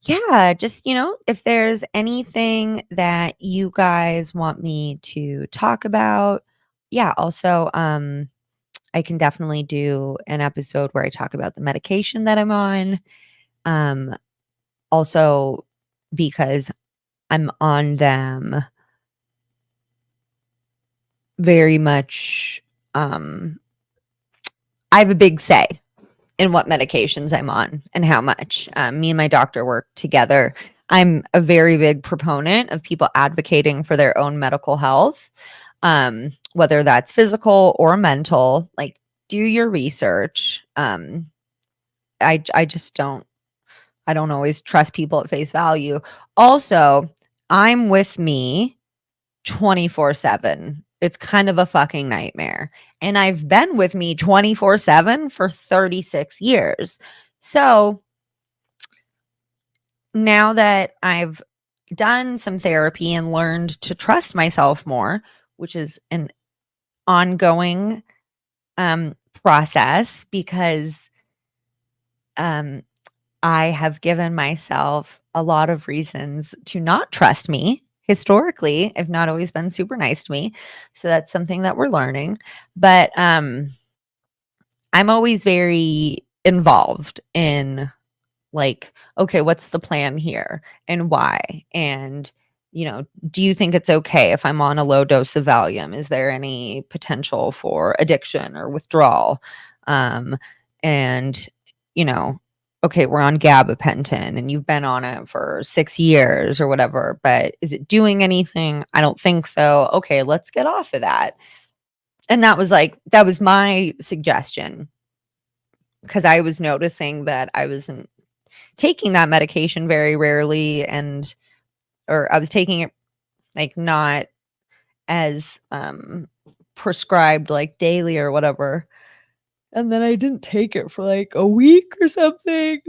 yeah, just, if there's anything that you guys want me to talk about, yeah, also, I can definitely do an episode where I talk about the medication that I'm on. Um, also, because I'm on them very much, um, I have a big say in what medications I'm on and how much. Me and my doctor work together. I'm a very big proponent of people advocating for their own medical health, whether that's physical or mental. Like, do your research. I just don't. I don't always trust people at face value. Also, I'm with me 24/7. It's kind of a fucking nightmare. And I've been with me 24/7 for 36 years. So now that I've done some therapy and learned to trust myself more, which is an ongoing process because um, I have given myself a lot of reasons to not trust me. Historically, I've not always been super nice to me. So that's something that we're learning. But I'm always very involved in, like, okay, what's the plan here and why? And, do you think it's okay if I'm on a low dose of Valium? Is there any potential for addiction or withdrawal? And, you know, okay, we're on gabapentin and you've been on it for 6 years or whatever, but is it doing anything? I don't think so. Okay, let's get off of that. And that was my suggestion because I was noticing that I wasn't taking that medication very rarely, or I was taking it like not as prescribed, like daily or whatever. And then I didn't take it for like a week or something,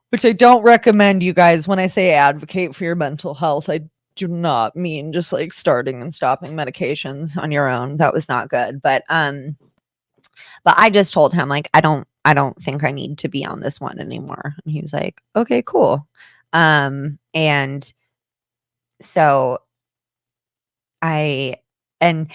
which I don't recommend, you guys. When I say advocate for your mental health, I do not mean just like starting and stopping medications on your own. That was not good. But I just told him, like, I don't think I need to be on this one anymore. And he was like, okay, cool. And so I and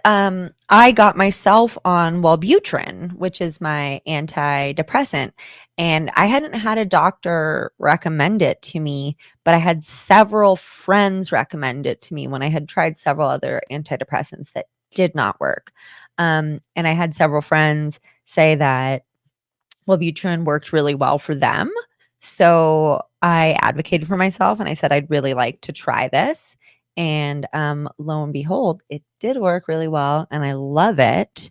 I got myself on Wellbutrin, which is my antidepressant, and I hadn't had a doctor recommend it to me, but I had several friends recommend it to me when I had tried several other antidepressants that did not work. And I had several friends say that Wellbutrin worked really well for them. So I advocated for myself and I said I'd really like to try this. And lo and behold, it did work really well and I love it.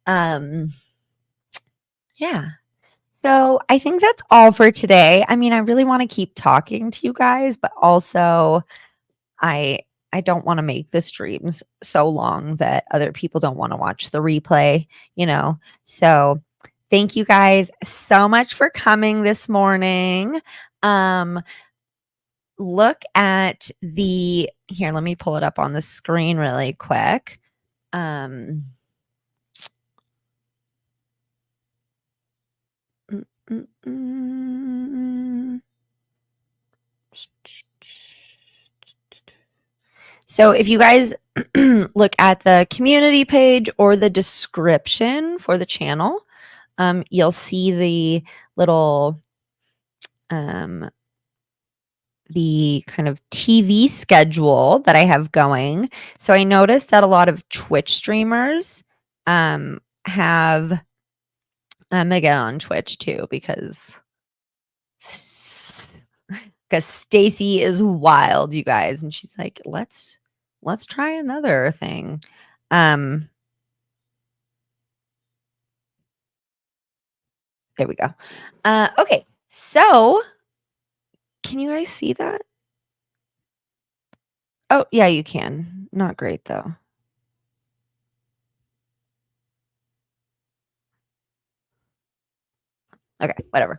Um, yeah. So I think that's all for today. I mean, I really want to keep talking to you guys, but also I I don't want to make the streams so long that other people don't want to watch the replay, you know. So thank you guys so much for coming this morning. Um look at the here, let me pull it up on the screen really quick. Um mm, mm, mm. So if you guys look at the community page or the description for the channel, you'll see little um, the kind of TV schedule that I have going. So I noticed that a lot of Twitch streamers have. I'm gonna get on Twitch too because Stacy is wild, you guys, and she's like, let's try another thing. There we go. Okay, so can you guys see that? Oh, yeah, you can. Not great though. Okay, whatever.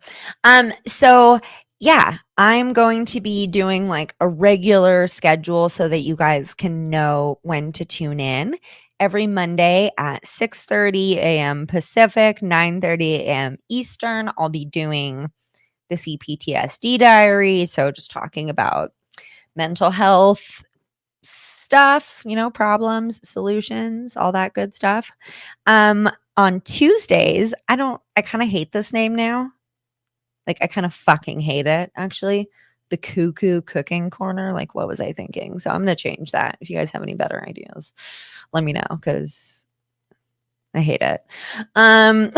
So Yeah, I'm going to be doing like a regular schedule so that you guys can know when to tune in. Every Monday at 6:30 a.m. Pacific, 9:30 a.m. Eastern, I'll be doing the cPTSD diary. So just talking about mental health stuff, problems, solutions, all that good stuff. On Tuesdays, I kind of hate this name now. Like, I kind of fucking hate it, actually. The Cuckoo Cooking Corner. Like, what was I thinking? So I'm gonna change that. If you guys have any better ideas, let me know because I hate it. Um,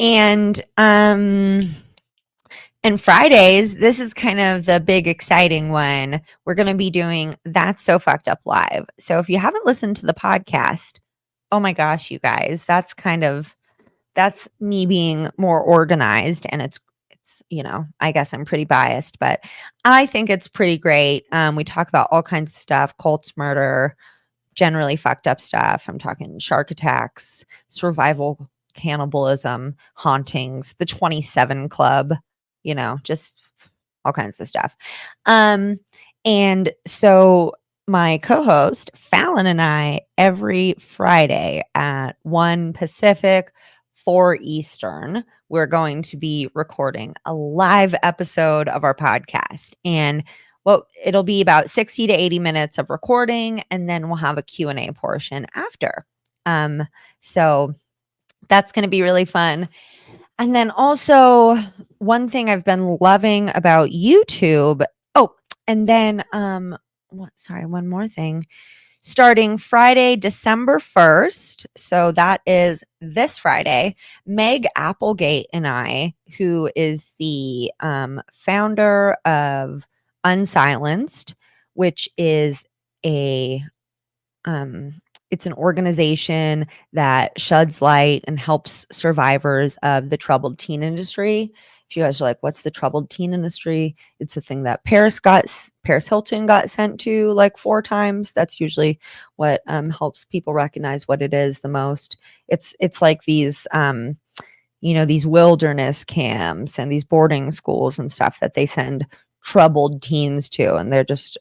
and and Fridays, this is kind of the big exciting one. We're gonna be doing That's So Fucked Up Live. So if you haven't listened to the podcast, oh my gosh, you guys, that's me being more organized, and it's I guess I'm pretty biased, but I think it's pretty great. We talk about all kinds of stuff: cults, murder, generally fucked up stuff. I'm talking shark attacks, survival, cannibalism, hauntings, the 27 Club, just all kinds of stuff. Um, and so my co-host Fallon and I, every Friday at 1 Pacific, 4 Eastern, we're going to be recording a live episode of our podcast. And it'll be about 60 to 80 minutes of recording, and then we'll have a Q&A portion after. So that's going to be really fun. And then also, one thing I've been loving about YouTube. Oh, and then one more thing. Starting Friday, December 1st, so that is this Friday, Meg Applegate and I, who is the founder of Unsilenced, which is a it's an organization that sheds light and helps survivors of the troubled teen industry. If you guys are like, what's the troubled teen industry? It's a thing that Paris Hilton got sent to like 4 times. That's usually what helps people recognize what it is the most. It's like these these wilderness camps and these boarding schools and stuff that they send troubled teens to, and they're just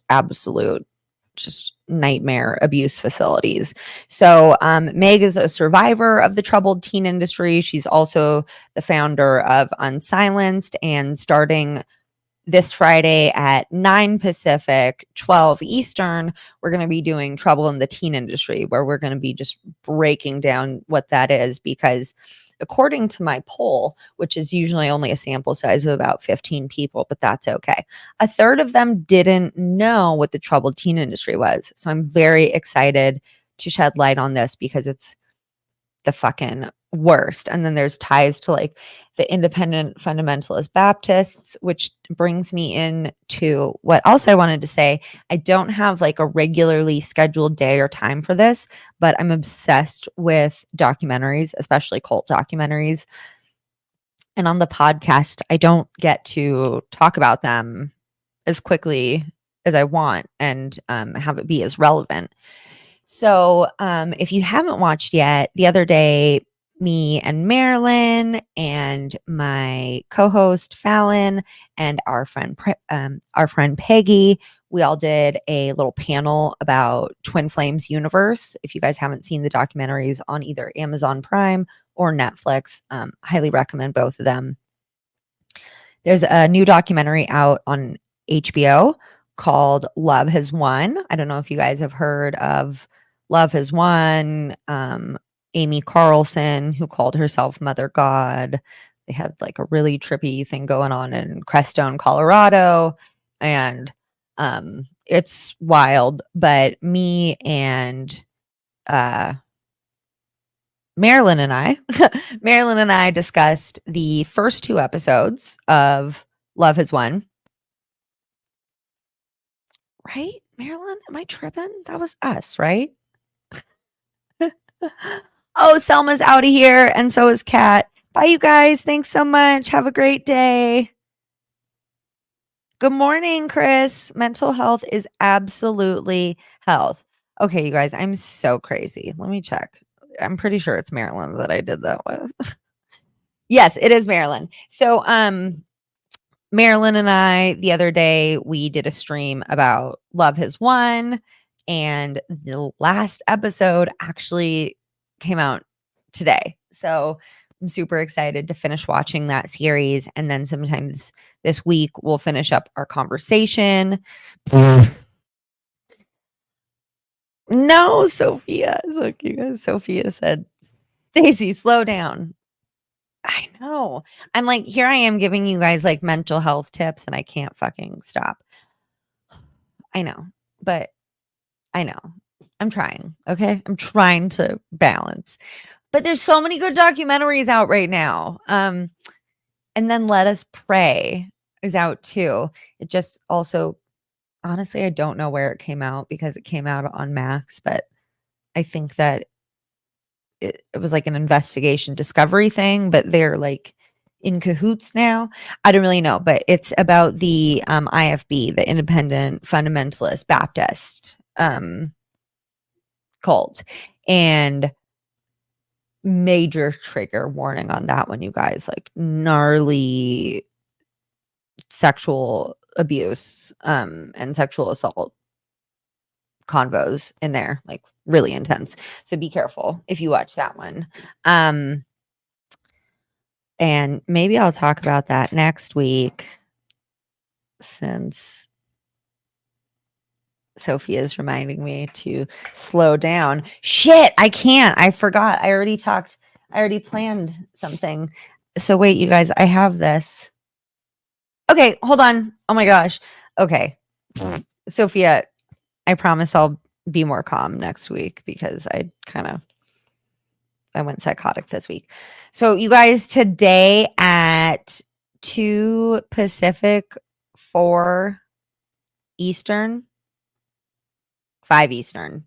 nightmare abuse facilities. So Meg is a survivor of the troubled teen industry. She's also the founder of Unsilenced, and starting this Friday at 9 Pacific, 12 Eastern, we're going to be doing Trouble in the Teen Industry, where we're going to be just breaking down what that is, because according to my poll, which is usually only a sample size of about 15 people, but that's okay, a third of them didn't know what the troubled teen industry was. So I'm very excited to shed light on this because it's the fucking worst. And then there's ties to like the independent fundamentalist Baptists, which brings me in to what else I wanted to say. I don't have like a regularly scheduled day or time for this, but I'm obsessed with documentaries, especially cult documentaries. And on the podcast, I don't get to talk about them as quickly as I want and have it be as relevant. So, if you haven't watched yet, the other day, me and Marilyn and my co-host Fallon and our friend Peggy, we all did a little panel about Twin Flames Universe. If you guys haven't seen the documentaries on either Amazon Prime or Netflix, highly recommend both of them. There's a new documentary out on HBO called Love Has Won. I don't know if you guys have heard of Love Has Won. Amy Carlson, who called herself Mother God. They had like a really trippy thing going on in Crestone, Colorado. And it's wild. But me and Marilyn and I discussed the first 2 episodes of Love Has Won. Right? Marilyn, am I tripping? That was us, right? Oh, Selma's out of here, and so is Kat. Bye, you guys. Thanks so much. Have a great day. Good morning, Chris. Mental health is absolutely health. Okay, you guys, I'm so crazy. Let me check. I'm pretty sure it's Marilyn that I did that with. Yes, it is Marilyn. So, Marilyn and I, the other day, we did a stream about Love Has Won, and the last episode actually came out today. So I'm super excited to finish watching that series. And then sometimes this week, we'll finish up our conversation. No, Sophia. So cute. Sophia said, Stacey, slow down. I know. I'm like, here I am giving you guys like mental health tips and I can't fucking stop. I know, but I know. I'm trying. Okay. I'm trying to balance. But there's so many good documentaries out right now. And then Let Us Pray is out too. It just also honestly, I don't know where it came out because it came out on Max, but I think that it was like an investigation discovery thing, but they're like in cahoots now. I don't really know, but it's about the IFB, the Independent Fundamentalist Baptist cult. And major trigger warning on that one, you guys, like gnarly sexual abuse and sexual assault convos in there, like really intense. So be careful if you watch that one. And maybe I'll talk about that next week since Sophia is reminding me to slow down. Shit, I can't. I forgot. I already planned something. So wait, you guys, I have this. Okay, hold on. Oh my gosh. Okay. Sophia, I promise I'll be more calm next week because I went psychotic this week. So you guys, today at 2 Pacific, 4 Eastern, 5 Eastern,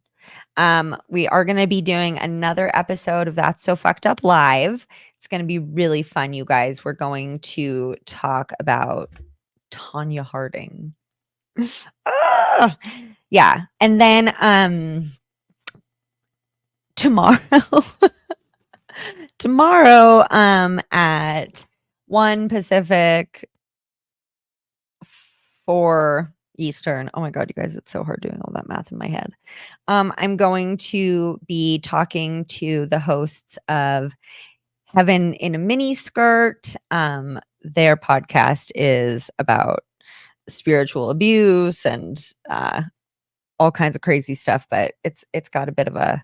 we are going to be doing another episode of That's So Fucked Up Live. It's going to be really fun, you guys. We're going to talk about Tanya Harding. Yeah. And then tomorrow at 1 Pacific, 4 Eastern. Oh my God, you guys, it's so hard doing all that math in my head. I'm going to be talking to the hosts of Heaven in a Mini Skirt. Their podcast is about spiritual abuse and all kinds of crazy stuff, but it's got a bit of a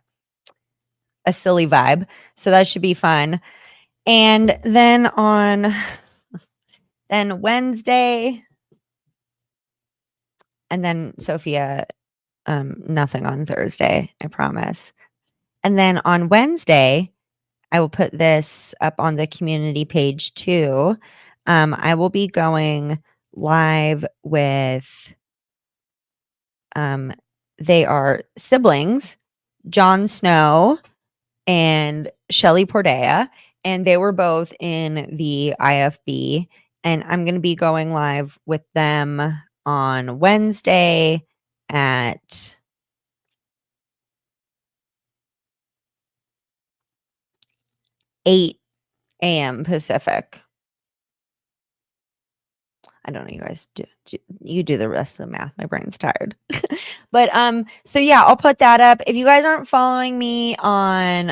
silly vibe. So that should be fun. And then on Wednesday, and then Sophia, nothing on Thursday, I promise. And then on Wednesday, I will put this up on the community page too. I will be going live with, they are siblings, Jon Snow and Shelley Pordea, and they were both in the IFB. And I'm going to be going live with them on Wednesday at 8 a.m. Pacific. I don't know, you guys you do the rest of the math. My brain's tired. But so yeah, I'll put that up. If you guys aren't following me on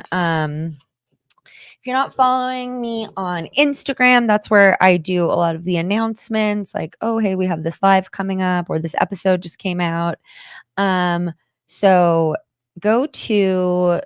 if you're not following me on Instagram, that's where I do a lot of the announcements like, oh, hey, we have this live coming up or this episode just came out. So go to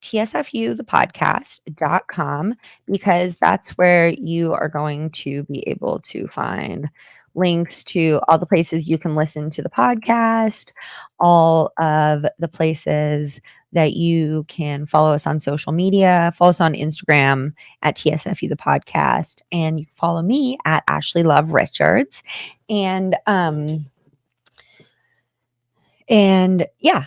tsfuthepodcast.com because that's where you are going to be able to find links to all the places you can listen to the podcast, all of the places that you can follow us on social media. Follow us on Instagram at TSFU the podcast, and you can follow me at Ashley Love Richards. And yeah,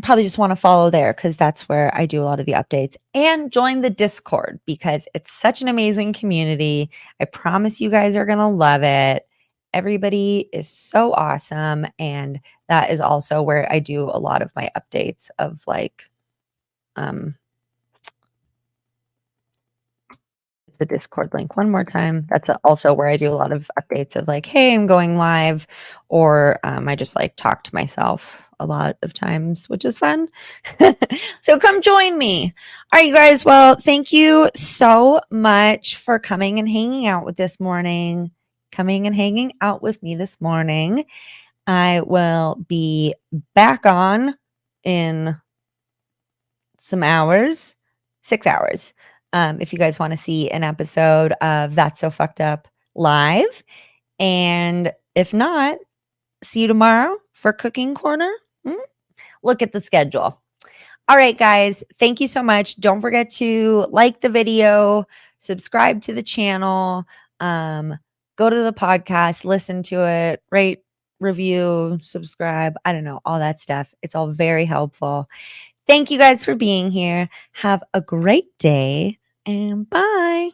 probably just want to follow there because that's where I do a lot of the updates, and join the Discord because it's such an amazing community. I promise you guys are going to love it. Everybody is so awesome. And that is also where I do a lot of my updates of like, the Discord link one more time. That's also where I do a lot of updates of like, hey, I'm going live, or I just like talk to myself a lot of times, which is fun. So come join me. All right, you guys. Well, thank you so much for coming and hanging out with this morning. Coming and hanging out with me this morning. I will be back on in some hours, 6 hours. If you guys want to see an episode of That's So Fucked Up live. And if not, see you tomorrow for Cooking Corner. Look at the schedule. All right, guys. Thank you so much. Don't forget to like the video, subscribe to the channel, go to the podcast, listen to it, rate, review, subscribe. I don't know, all that stuff. It's all very helpful. Thank you guys for being here. Have a great day and bye.